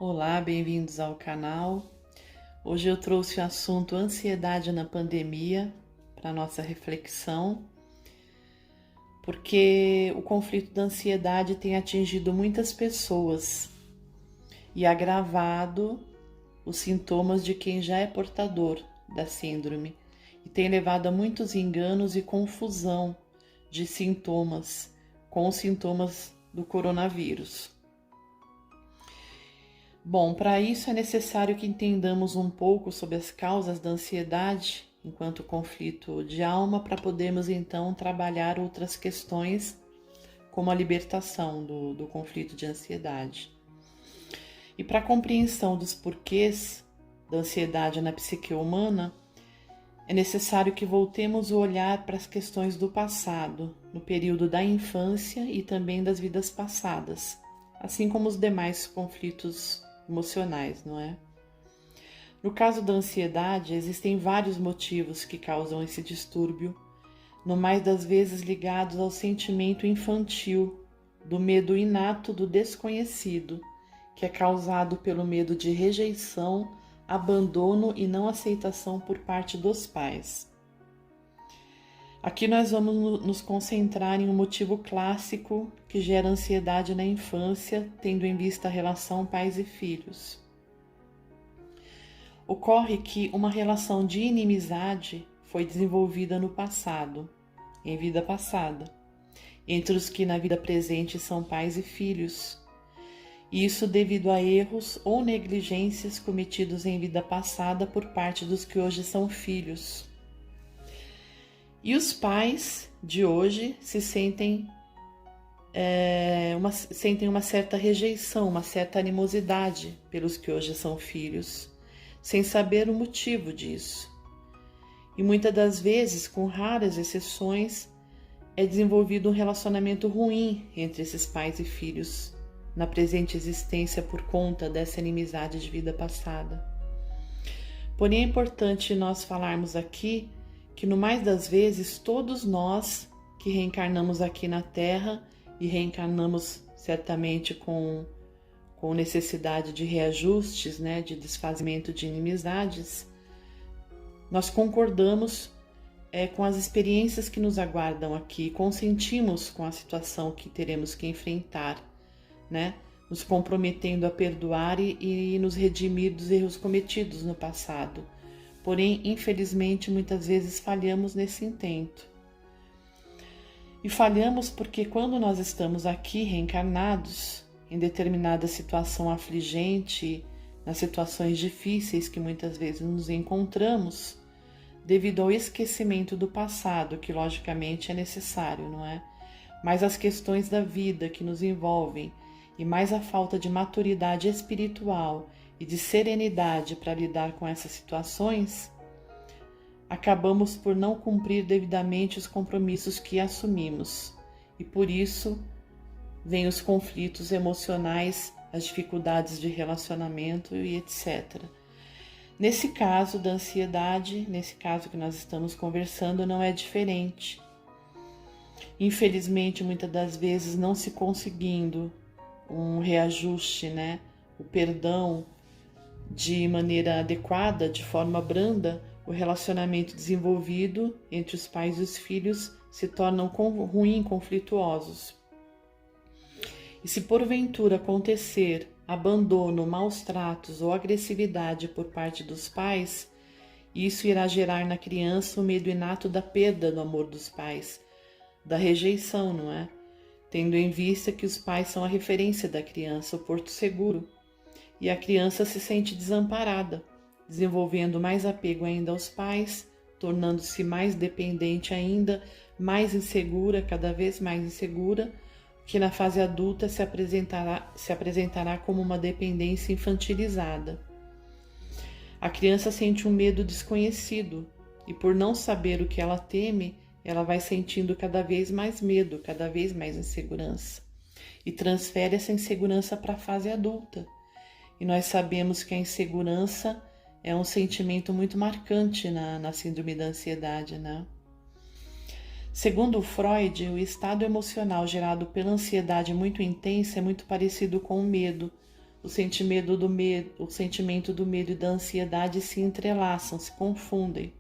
Olá, bem-vindos ao canal. Hoje eu trouxe o assunto ansiedade na pandemia para nossa reflexão, porque o conflito da ansiedade tem atingido muitas pessoas e agravado os sintomas de quem já é portador da síndrome e tem levado a muitos enganos e confusão de sintomas com os sintomas do coronavírus. Bom, para isso é necessário que entendamos um pouco sobre as causas da ansiedade enquanto conflito de alma para podermos então trabalhar outras questões como a libertação do conflito de ansiedade. E para a compreensão dos porquês da ansiedade na psique humana, é necessário que voltemos o olhar para as questões do passado, no período da infância e também das vidas passadas, assim como os demais conflitos emocionais, não é? No caso da ansiedade, existem vários motivos que causam esse distúrbio, no mais das vezes ligados ao sentimento infantil, do medo inato do desconhecido, que é causado pelo medo de rejeição, abandono e não aceitação por parte dos pais. Aqui nós vamos nos concentrar em um motivo clássico que gera ansiedade na infância, tendo em vista a relação pais e filhos. Ocorre que uma relação de inimizade foi desenvolvida no passado, em vida passada, entre os que na vida presente são pais e filhos. Isso devido a erros ou negligências cometidos em vida passada por parte dos que hoje são filhos. E os pais de hoje sentem uma certa rejeição, uma certa animosidade pelos que hoje são filhos, sem saber o motivo disso. E muitas das vezes, com raras exceções, é desenvolvido um relacionamento ruim entre esses pais e filhos, na presente existência por conta dessa inimizade de vida passada. Porém, é importante nós falarmos aqui que no mais das vezes todos nós que reencarnamos aqui na Terra e reencarnamos certamente com necessidade de reajustes, né, de desfazimento de inimizades, nós concordamos com as experiências que nos aguardam aqui, consentimos com a situação que teremos que enfrentar, né, nos comprometendo a perdoar e nos redimir dos erros cometidos no passado. Porém, infelizmente, muitas vezes falhamos nesse intento. E falhamos porque quando nós estamos aqui reencarnados, em determinada situação afligente, nas situações difíceis que muitas vezes nos encontramos, devido ao esquecimento do passado, que logicamente é necessário, não é? Mas as questões da vida que nos envolvem, e mais a falta de maturidade espiritual e de serenidade para lidar com essas situações, acabamos por não cumprir devidamente os compromissos que assumimos e por isso vêm os conflitos emocionais, as dificuldades de relacionamento e etc. Nesse caso da ansiedade, nesse caso que nós estamos conversando, não é diferente. Infelizmente, muitas das vezes não se conseguindo um reajuste, né, o perdão, de maneira adequada, de forma branda, o relacionamento desenvolvido entre os pais e os filhos se tornam ruins, conflituosos. E se porventura acontecer abandono, maus tratos ou agressividade por parte dos pais, isso irá gerar na criança o medo inato da perda do amor dos pais, da rejeição, não é? Tendo em vista que os pais são a referência da criança, o porto seguro. E a criança se sente desamparada, desenvolvendo mais apego ainda aos pais, tornando-se mais dependente ainda, mais insegura, cada vez mais insegura, que na fase adulta se apresentará como uma dependência infantilizada. A criança sente um medo desconhecido e por não saber o que ela teme, ela vai sentindo cada vez mais medo, cada vez mais insegurança e transfere essa insegurança para a fase adulta. E nós sabemos que a insegurança é um sentimento muito marcante na síndrome da ansiedade, né? Segundo Freud, o estado emocional gerado pela ansiedade muito intensa é muito parecido com o medo, o sentimento do medo e da ansiedade se entrelaçam, se confundem.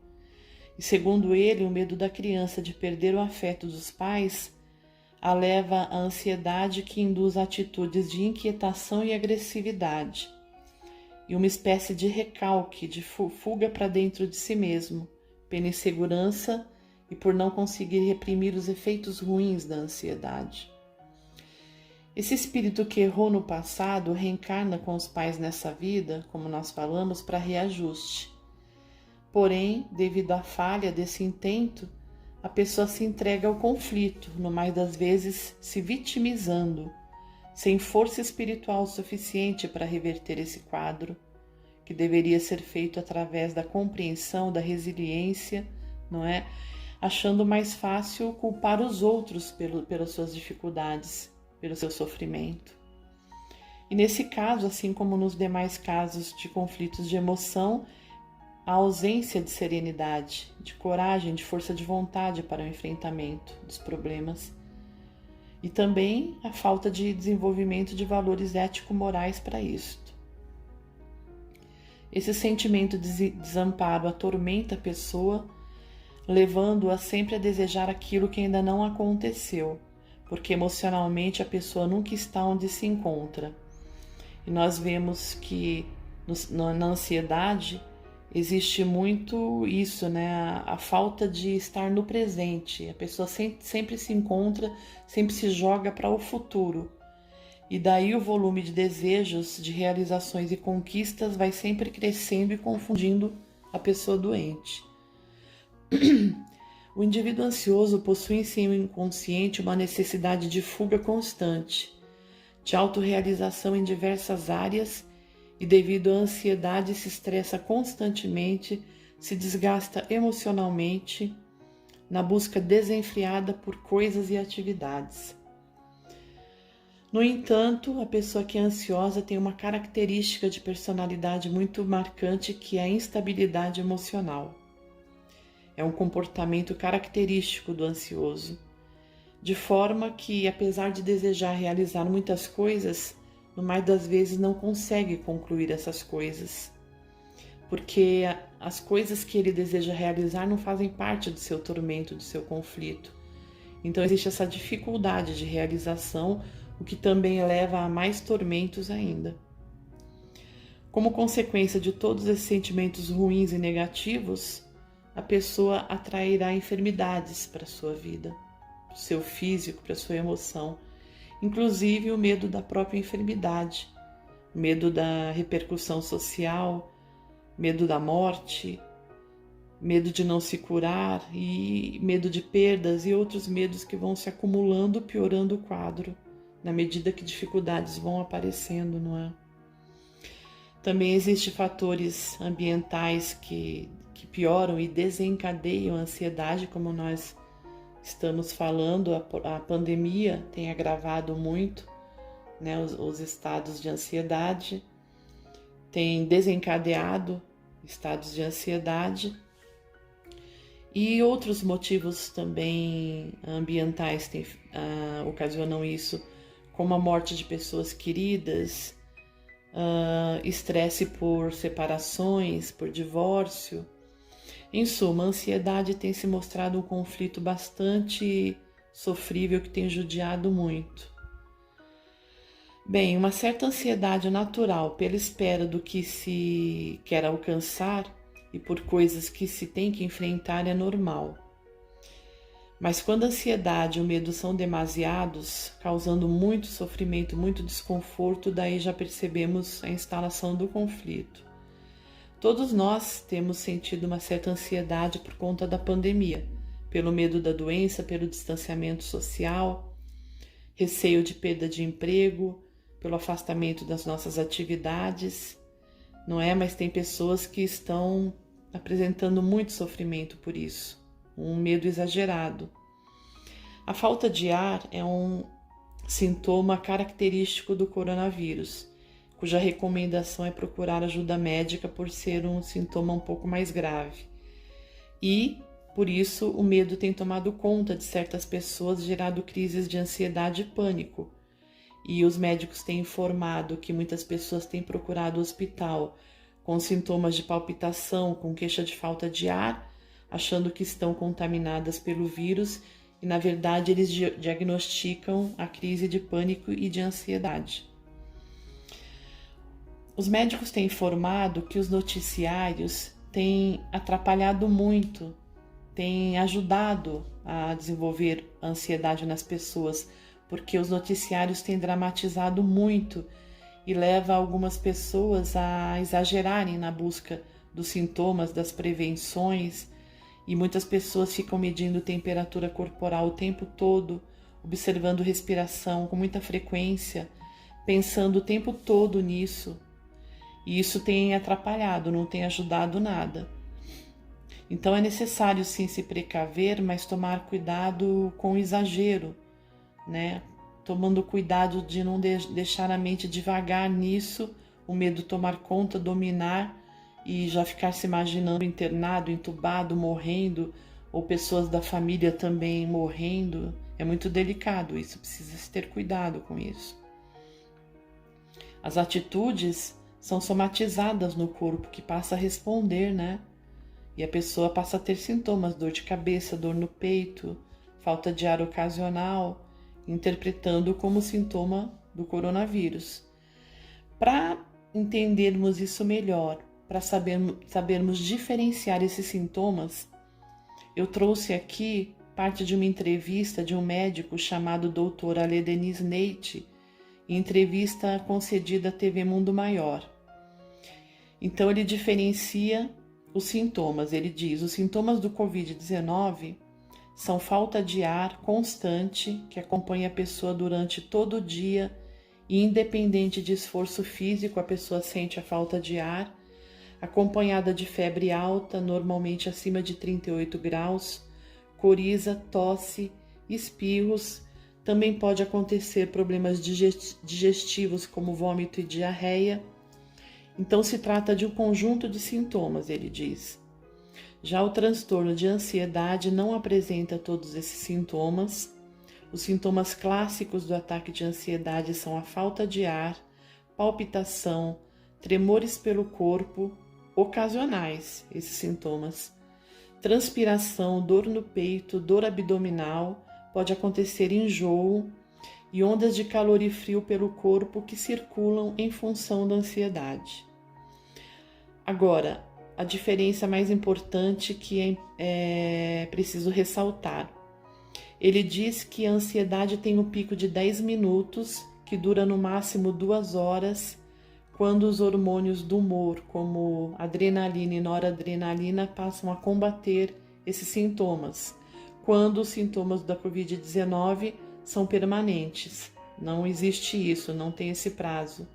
E segundo ele, o medo da criança de perder o afeto dos pais a leva à ansiedade que induz atitudes de inquietação e agressividade, e uma espécie de recalque, de fuga para dentro de si mesmo, pela insegurança e por não conseguir reprimir os efeitos ruins da ansiedade. Esse espírito que errou no passado reencarna com os pais nessa vida, como nós falamos, para reajuste. Porém, devido à falha desse intento, a pessoa se entrega ao conflito, no mais das vezes se vitimizando, sem força espiritual suficiente para reverter esse quadro, que deveria ser feito através da compreensão, da resiliência, não é? Achando mais fácil culpar os outros pelas suas dificuldades, pelo seu sofrimento. E nesse caso, assim como nos demais casos de conflitos de emoção, a ausência de serenidade, de coragem, de força de vontade para o enfrentamento dos problemas. E também a falta de desenvolvimento de valores ético-morais para isto. Esse sentimento de desamparo atormenta a pessoa, levando-a sempre a desejar aquilo que ainda não aconteceu, porque emocionalmente a pessoa nunca está onde se encontra. E nós vemos que na ansiedade existe muito isso, né? A falta de estar no presente. A pessoa sempre se encontra, sempre se joga para o futuro. E daí o volume de desejos, de realizações e conquistas vai sempre crescendo e confundindo a pessoa doente. O indivíduo ansioso possui em seu inconsciente uma necessidade de fuga constante, de autorrealização em diversas áreas, e devido à ansiedade se estressa constantemente, se desgasta emocionalmente na busca desenfreada por coisas e atividades. No entanto, a pessoa que é ansiosa tem uma característica de personalidade muito marcante, que é a instabilidade emocional. É um comportamento característico do ansioso, de forma que, apesar de desejar realizar muitas coisas, no mais das vezes não consegue concluir essas coisas, porque as coisas que ele deseja realizar não fazem parte do seu tormento, do seu conflito. Então existe essa dificuldade de realização, o que também leva a mais tormentos ainda. Como consequência de todos esses sentimentos ruins e negativos, a pessoa atrairá enfermidades para a sua vida, para o seu físico, para a sua emoção, inclusive o medo da própria enfermidade, medo da repercussão social, medo da morte, medo de não se curar e medo de perdas e outros medos que vão se acumulando, piorando o quadro, na medida que dificuldades vão aparecendo, não é? Também existem fatores ambientais que pioram e desencadeiam a ansiedade, como nós estamos falando. A pandemia tem agravado muito, né, os estados de ansiedade, tem desencadeado estados de ansiedade, e outros motivos também ambientais ocasionam isso, como a morte de pessoas queridas, estresse por separações, por divórcio. Em suma, a ansiedade tem se mostrado um conflito bastante sofrível que tem judiado muito. Bem, uma certa ansiedade natural pela espera do que se quer alcançar e por coisas que se tem que enfrentar é normal. Mas quando a ansiedade e o medo são demasiados, causando muito sofrimento, muito desconforto, daí já percebemos a instalação do conflito. Todos nós temos sentido uma certa ansiedade por conta da pandemia, pelo medo da doença, pelo distanciamento social, receio de perda de emprego, pelo afastamento das nossas atividades, não é? Mas tem pessoas que estão apresentando muito sofrimento por isso, um medo exagerado. A falta de ar é um sintoma característico do coronavírus, cuja recomendação é procurar ajuda médica por ser um sintoma um pouco mais grave. E, por isso, o medo tem tomado conta de certas pessoas, gerado crises de ansiedade e pânico. e os médicos têm informado que muitas pessoas têm procurado o hospital com sintomas de palpitação, com queixa de falta de ar, achando que estão contaminadas pelo vírus, e na verdade eles diagnosticam a crise de pânico e de ansiedade. Os médicos têm informado que os noticiários têm atrapalhado muito, têm ajudado a desenvolver a ansiedade nas pessoas, porque os noticiários têm dramatizado muito e leva algumas pessoas a exagerarem na busca dos sintomas, das prevenções, e muitas pessoas ficam medindo temperatura corporal o tempo todo, observando respiração com muita frequência, pensando o tempo todo nisso. E isso tem atrapalhado, não tem ajudado nada. Então é necessário sim se precaver, mas tomar cuidado com o exagero, né? Tomando cuidado de não deixar a mente devagar nisso, o medo tomar conta, dominar e já ficar se imaginando internado, entubado, morrendo, ou pessoas da família também morrendo. É muito delicado isso, precisa se ter cuidado com isso. As atitudes são somatizadas no corpo, que passa a responder, né? E a pessoa passa a ter sintomas, dor de cabeça, dor no peito, falta de ar ocasional, interpretando como sintoma do coronavírus. Para entendermos isso melhor, para sabermos diferenciar esses sintomas, eu trouxe aqui parte de uma entrevista de um médico chamado Dr. Aledenis Neite, em entrevista concedida à TV Mundo Maior. Então ele diferencia os sintomas. Ele diz: os sintomas do Covid-19 são falta de ar constante que acompanha a pessoa durante todo o dia e independente de esforço físico, a pessoa sente a falta de ar, acompanhada de febre alta, normalmente acima de 38 graus, coriza, tosse, espirros. Também pode acontecer problemas digestivos como vômito e diarreia. Então se trata de um conjunto de sintomas, ele diz. Já o transtorno de ansiedade não apresenta todos esses sintomas. Os sintomas clássicos do ataque de ansiedade são a falta de ar, palpitação, tremores pelo corpo, ocasionais, esses sintomas, transpiração, dor no peito, dor abdominal, pode acontecer enjoo e ondas de calor e frio pelo corpo que circulam em função da ansiedade. Agora, a diferença mais importante que é preciso ressaltar. Ele diz que a ansiedade tem um pico de 10 minutos, que dura no máximo 2 horas, quando os hormônios do humor, como adrenalina e noradrenalina, passam a combater esses sintomas, quando os sintomas da Covid-19 são permanentes. Não existe isso, não tem esse prazo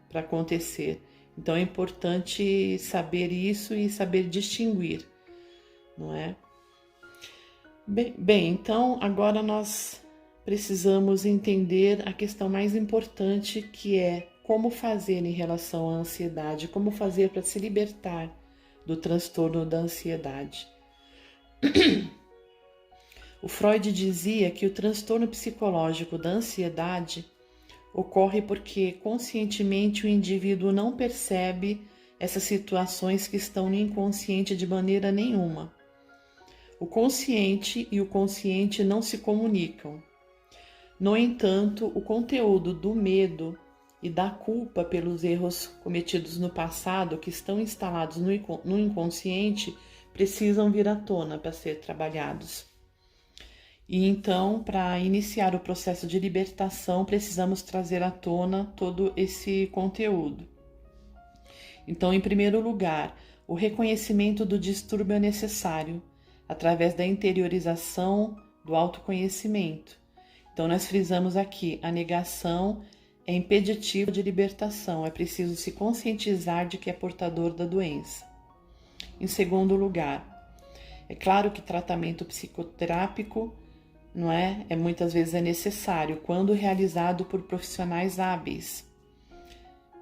para acontecer. Então é importante saber isso e saber distinguir, não é? Bem, então agora nós precisamos entender a questão mais importante, que é como fazer em relação à ansiedade, como fazer para se libertar do transtorno da ansiedade. O Freud dizia que o transtorno psicológico da ansiedade ocorre porque conscientemente o indivíduo não percebe essas situações que estão no inconsciente de maneira nenhuma. O consciente e o consciente não se comunicam. No entanto, o conteúdo do medo e da culpa pelos erros cometidos no passado, que estão instalados no inconsciente, precisam vir à tona para ser trabalhados. E então, para iniciar o processo de libertação, precisamos trazer à tona todo esse conteúdo. Então, em primeiro lugar, o reconhecimento do distúrbio é necessário, através da interiorização do autoconhecimento. Então, nós frisamos aqui, a negação é impeditiva de libertação, é preciso se conscientizar de que é portador da doença. Em segundo lugar, é claro que tratamento psicoterápico muitas vezes é necessário quando realizado por profissionais hábeis,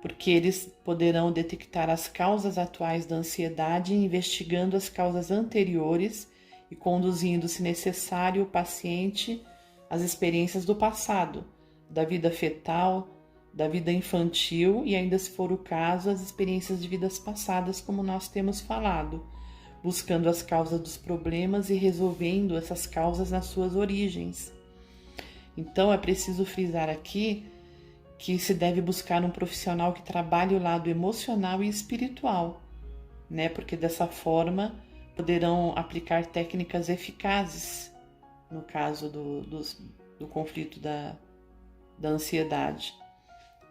porque eles poderão detectar as causas atuais da ansiedade, investigando as causas anteriores e conduzindo, se necessário, o paciente às experiências do passado, da vida fetal, da vida infantil e, ainda se for o caso, as experiências de vidas passadas, como nós temos falado, buscando as causas dos problemas e resolvendo essas causas nas suas origens. Então é preciso frisar aqui que se deve buscar um profissional que trabalhe o lado emocional e espiritual, né? Porque dessa forma poderão aplicar técnicas eficazes no caso do conflito da ansiedade,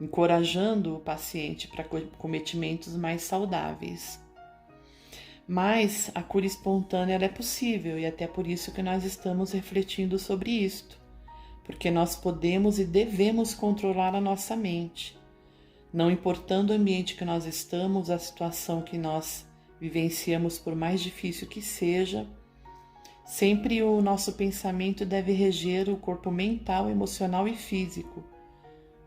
encorajando o paciente para cometimentos mais saudáveis. Mas a cura espontânea ela é possível e até por isso que nós estamos refletindo sobre isto, porque nós podemos e devemos controlar a nossa mente. Não importando o ambiente que nós estamos, a situação que nós vivenciamos, por mais difícil que seja, sempre o nosso pensamento deve reger o corpo mental, emocional e físico,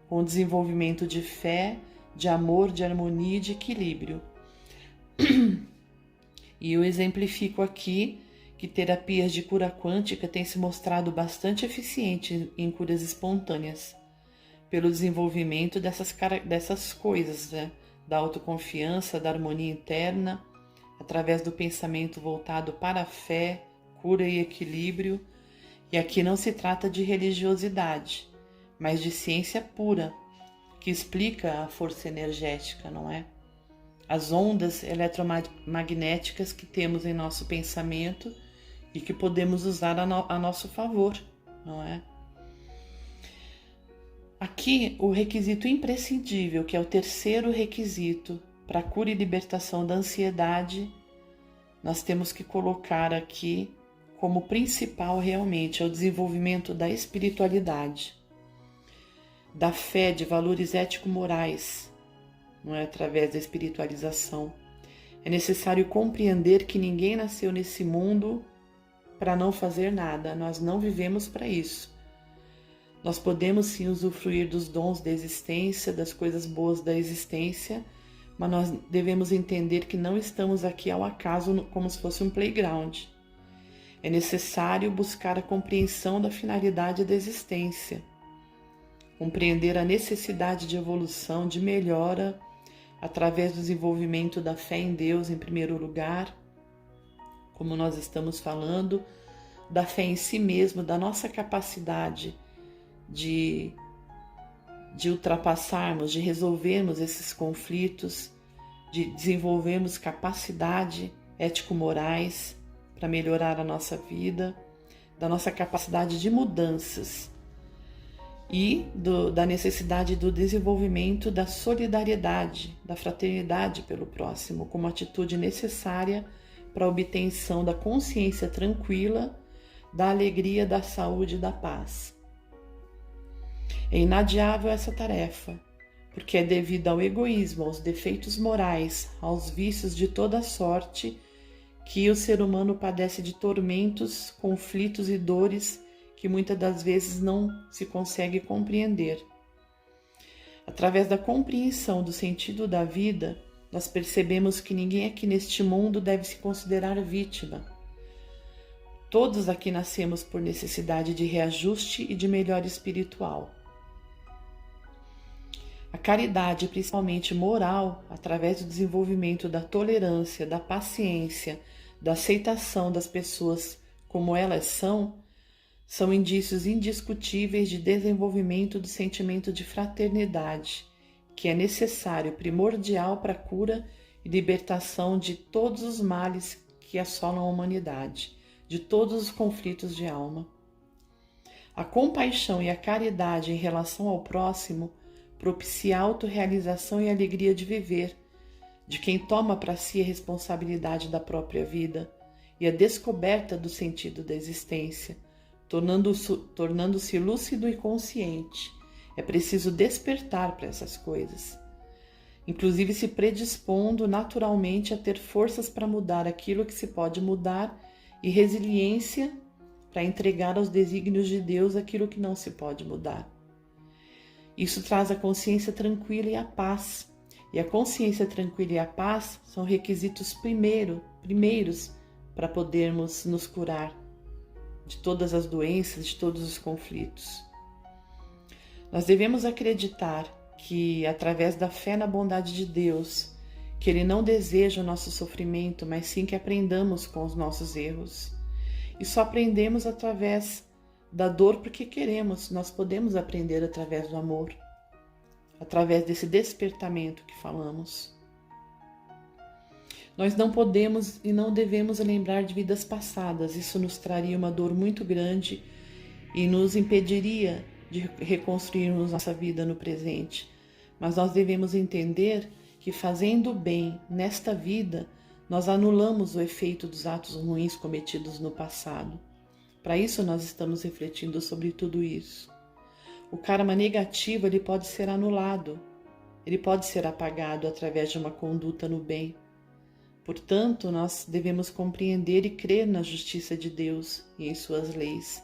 com o desenvolvimento de fé, de amor, de harmonia e de equilíbrio. E eu exemplifico aqui que terapias de cura quântica têm se mostrado bastante eficientes em curas espontâneas, pelo desenvolvimento dessas coisas, né? Da autoconfiança, da harmonia interna, através do pensamento voltado para a fé, cura e equilíbrio. E aqui não se trata de religiosidade, mas de ciência pura, que explica a força energética, não é? As ondas eletromagnéticas que temos em nosso pensamento e que podemos usar a nosso favor, não é? Aqui, o requisito imprescindível, que é o terceiro requisito para a cura e libertação da ansiedade, nós temos que colocar aqui como principal realmente é o desenvolvimento da espiritualidade, da fé, de valores ético-morais, não é através da espiritualização. É necessário compreender que ninguém nasceu nesse mundo para não fazer nada, nós não vivemos para isso. Nós podemos sim usufruir dos dons da existência, das coisas boas da existência, mas nós devemos entender que não estamos aqui ao acaso como se fosse um playground. É necessário buscar a compreensão da finalidade da existência, compreender a necessidade de evolução, de melhora, através do desenvolvimento da fé em Deus em primeiro lugar, como nós estamos falando, da fé em si mesmo, da nossa capacidade de ultrapassarmos, de resolvermos esses conflitos, de desenvolvermos capacidade ético-morais para melhorar a nossa vida, da nossa capacidade de mudanças e da necessidade do desenvolvimento da solidariedade, da fraternidade pelo próximo, como atitude necessária para a obtenção da consciência tranquila, da alegria, da saúde e da paz. É inadiável essa tarefa, porque é devido ao egoísmo, aos defeitos morais, aos vícios de toda sorte, que o ser humano padece de tormentos, conflitos e dores que muitas das vezes não se consegue compreender. Através da compreensão do sentido da vida, nós percebemos que ninguém aqui neste mundo deve se considerar vítima. Todos aqui nascemos por necessidade de reajuste e de melhora espiritual. A caridade, principalmente moral, através do desenvolvimento da tolerância, da paciência, da aceitação das pessoas como elas são indícios indiscutíveis de desenvolvimento do sentimento de fraternidade, que é necessário, primordial para a cura e libertação de todos os males que assolam a humanidade, de todos os conflitos de alma. A compaixão e a caridade em relação ao próximo propicia a autorrealização e a alegria de viver, de quem toma para si a responsabilidade da própria vida e a descoberta do sentido da existência, tornando-se lúcido e consciente. É preciso despertar para essas coisas, inclusive se predispondo naturalmente a ter forças para mudar aquilo que se pode mudar e resiliência para entregar aos desígnios de Deus aquilo que não se pode mudar. Isso traz a consciência tranquila e a paz. E a consciência tranquila e a paz são requisitos primeiros para podermos nos curar de todas as doenças, de todos os conflitos. Nós devemos acreditar que, através da fé na bondade de Deus, que Ele não deseja o nosso sofrimento, mas sim que aprendamos com os nossos erros. E só aprendemos através da dor porque queremos, nós podemos aprender através do amor, através desse despertamento que falamos. Nós não podemos e não devemos lembrar de vidas passadas, isso nos traria uma dor muito grande e nos impediria de reconstruirmos nossa vida no presente. Mas nós devemos entender que fazendo o bem nesta vida, nós anulamos o efeito dos atos ruins cometidos no passado. Para isso nós estamos refletindo sobre tudo isso. O karma negativo ele pode ser anulado, ele pode ser apagado através de uma conduta no bem. Portanto, nós devemos compreender e crer na justiça de Deus e em suas leis.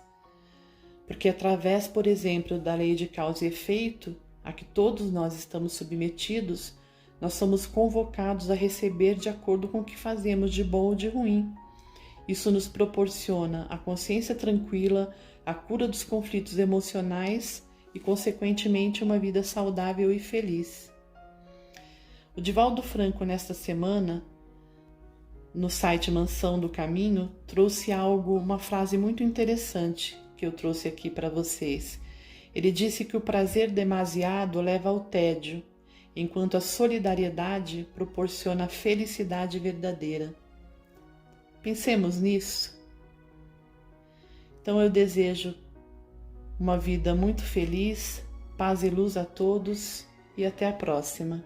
Porque através, por exemplo, da lei de causa e efeito, a que todos nós estamos submetidos, nós somos convocados a receber de acordo com o que fazemos de bom ou de ruim. Isso nos proporciona a consciência tranquila, a cura dos conflitos emocionais e, consequentemente, uma vida saudável e feliz. O Divaldo Franco, nesta semana, no site Mansão do Caminho, trouxe uma frase muito interessante que eu trouxe aqui para vocês. Ele disse que o prazer demasiado leva ao tédio, enquanto a solidariedade proporciona a felicidade verdadeira. Pensemos nisso. Então eu desejo uma vida muito feliz, paz e luz a todos e até a próxima.